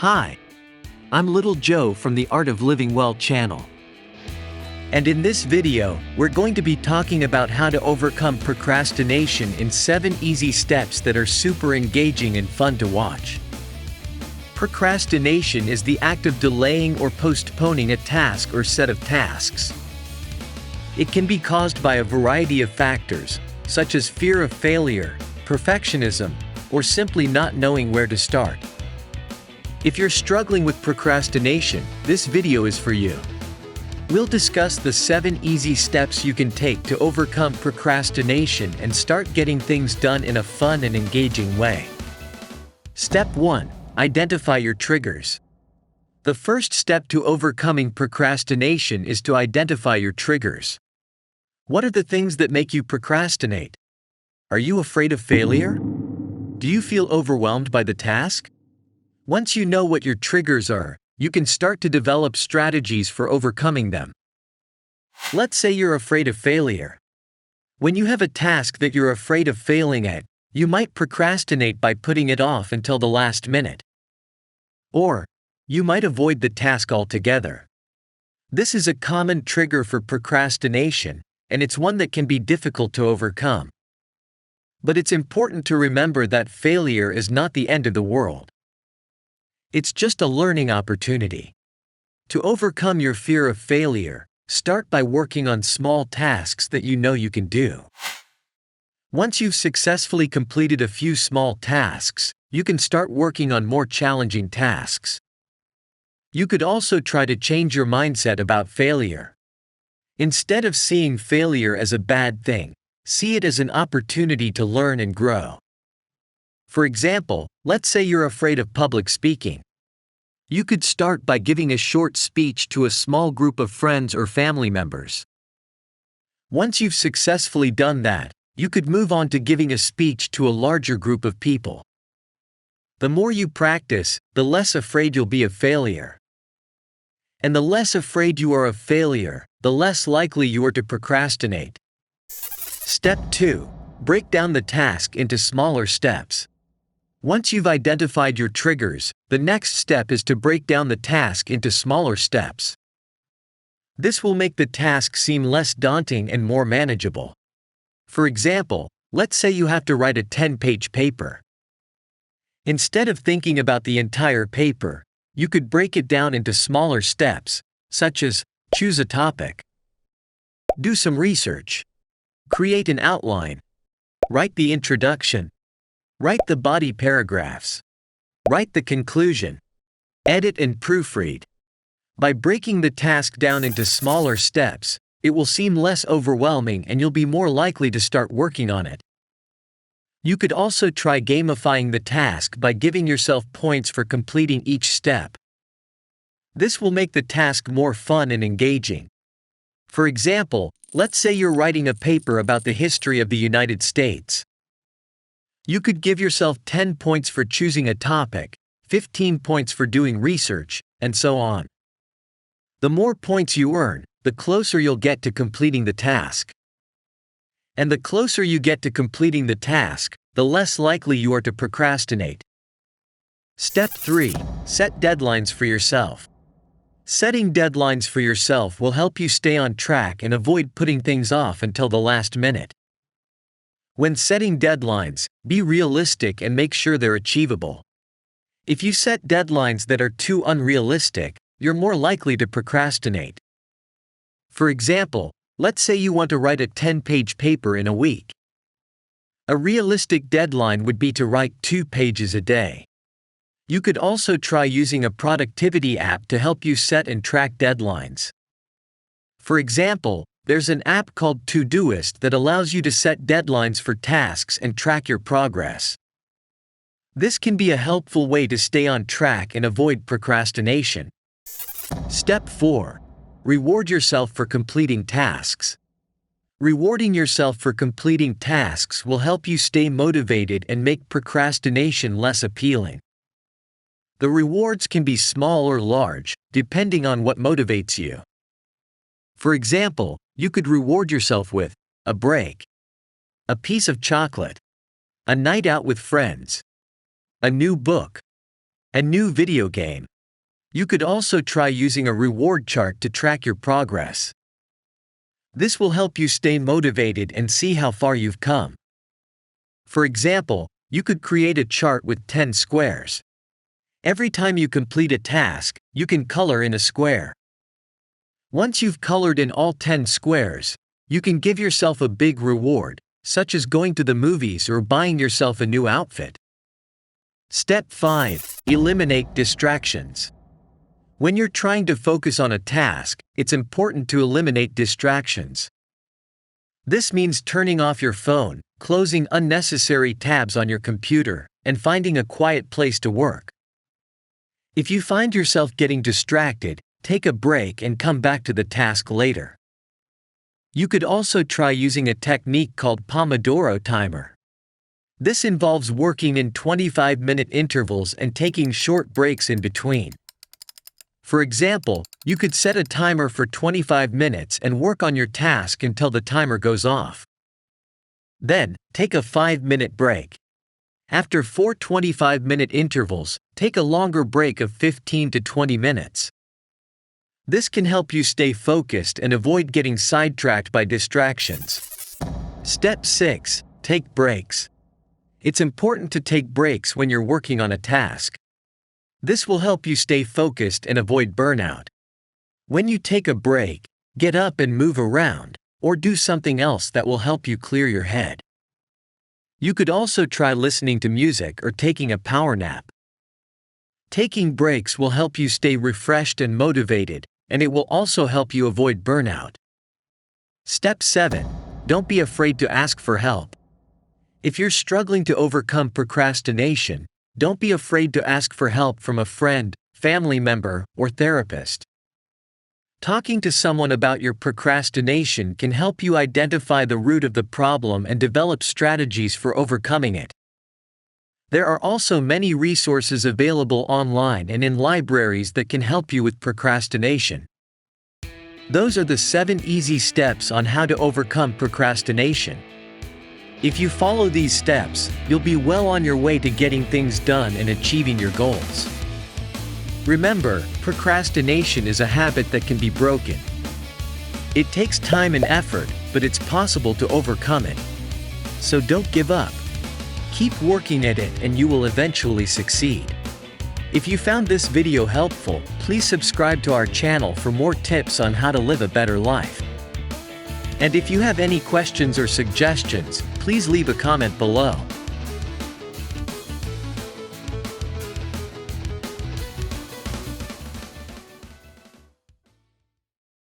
Hi, I'm Little Joe from the Art of Living Well channel. And in this video, we're going to be talking about how to overcome procrastination in 7 easy steps that are super engaging and fun to watch. Procrastination is the act of delaying or postponing a task or set of tasks. It can be caused by a variety of factors, such as fear of failure, perfectionism, or simply not knowing where to start. If you're struggling with procrastination, this video is for you. We'll discuss the 7 easy steps you can take to overcome procrastination and start getting things done in a fun and engaging way. Step 1. Identify your triggers. The first step to overcoming procrastination is to identify your triggers. What are the things that make you procrastinate? Are you afraid of failure? Do you feel overwhelmed by the task? Once you know what your triggers are, you can start to develop strategies for overcoming them. Let's say you're afraid of failure. When you have a task that you're afraid of failing at, you might procrastinate by putting it off until the last minute. Or, you might avoid the task altogether. This is a common trigger for procrastination, and it's one that can be difficult to overcome. But it's important to remember that failure is not the end of the world. It's just a learning opportunity. To overcome your fear of failure, start by working on small tasks that you know you can do. Once you've successfully completed a few small tasks, you can start working on more challenging tasks. You could also try to change your mindset about failure. Instead of seeing failure as a bad thing, see it as an opportunity to learn and grow. For example, let's say you're afraid of public speaking. You could start by giving a short speech to a small group of friends or family members. Once you've successfully done that, you could move on to giving a speech to a larger group of people. The more you practice, the less afraid you'll be of failure. And the less afraid you are of failure, the less likely you are to procrastinate. Step 2. Break down the task into smaller steps. Once you've identified your triggers, the next step is to break down the task into smaller steps. This will make the task seem less daunting and more manageable. For example, let's say you have to write a 10-page paper. Instead of thinking about the entire paper, you could break it down into smaller steps, such as choose a topic, do some research, create an outline, write the introduction, write the body paragraphs, write the conclusion, edit and proofread. By breaking the task down into smaller steps, it will seem less overwhelming and you'll be more likely to start working on it. You could also try gamifying the task by giving yourself points for completing each step. This will make the task more fun and engaging. For example, let's say you're writing a paper about the history of the United States. You could give yourself 10 points for choosing a topic, 15 points for doing research, and so on. The more points you earn, the closer you'll get to completing the task. And the closer you get to completing the task, the less likely you are to procrastinate. Step 3. Set deadlines for yourself. Setting deadlines for yourself will help you stay on track and avoid putting things off until the last minute. When setting deadlines, be realistic and make sure they're achievable. If you set deadlines that are too unrealistic, you're more likely to procrastinate. For example, let's say you want to write a 10-page paper in a week. A realistic deadline would be to write 2 pages a day. You could also try using a productivity app to help you set and track deadlines. For example, there's an app called Todoist that allows you to set deadlines for tasks and track your progress. This can be a helpful way to stay on track and avoid procrastination. Step 4. Reward yourself for completing tasks. Rewarding yourself for completing tasks will help you stay motivated and make procrastination less appealing. The rewards can be small or large, depending on what motivates you. For example, you could reward yourself with a break, a piece of chocolate, a night out with friends, a new book, a new video game. You could also try using a reward chart to track your progress. This will help you stay motivated and see how far you've come. For example, you could create a chart with 10 squares. Every time you complete a task, you can color in a square. Once you've colored in all 10 squares, you can give yourself a big reward, such as going to the movies or buying yourself a new outfit. Step 5. Eliminate distractions. When you're trying to focus on a task, it's important to eliminate distractions. This means turning off your phone, closing unnecessary tabs on your computer, and finding a quiet place to work. If you find yourself getting distracted, take a break and come back to the task later. You could also try using a technique called Pomodoro timer. This involves working in 25-minute intervals and taking short breaks in between. For example, you could set a timer for 25 minutes and work on your task until the timer goes off. Then, take a 5-minute break. After 4 25-minute intervals, take a longer break of 15 to 20 minutes. This can help you stay focused and avoid getting sidetracked by distractions. Step 6. Take breaks. It's important to take breaks when you're working on a task. This will help you stay focused and avoid burnout. When you take a break, get up and move around, or do something else that will help you clear your head. You could also try listening to music or taking a power nap. Taking breaks will help you stay refreshed and motivated, and it will also help you avoid burnout. Step 7. Don't be afraid to ask for help. If you're struggling to overcome procrastination, don't be afraid to ask for help from a friend, family member, or therapist. Talking to someone about your procrastination can help you identify the root of the problem and develop strategies for overcoming it. There are also many resources available online and in libraries that can help you with procrastination. Those are the 7 easy steps on how to overcome procrastination. If you follow these steps, you'll be well on your way to getting things done and achieving your goals. Remember, procrastination is a habit that can be broken. It takes time and effort, but it's possible to overcome it. So don't give up. Keep working at it and you will eventually succeed. If you found this video helpful, please subscribe to our channel for more tips on how to live a better life. And if you have any questions or suggestions, please leave a comment below.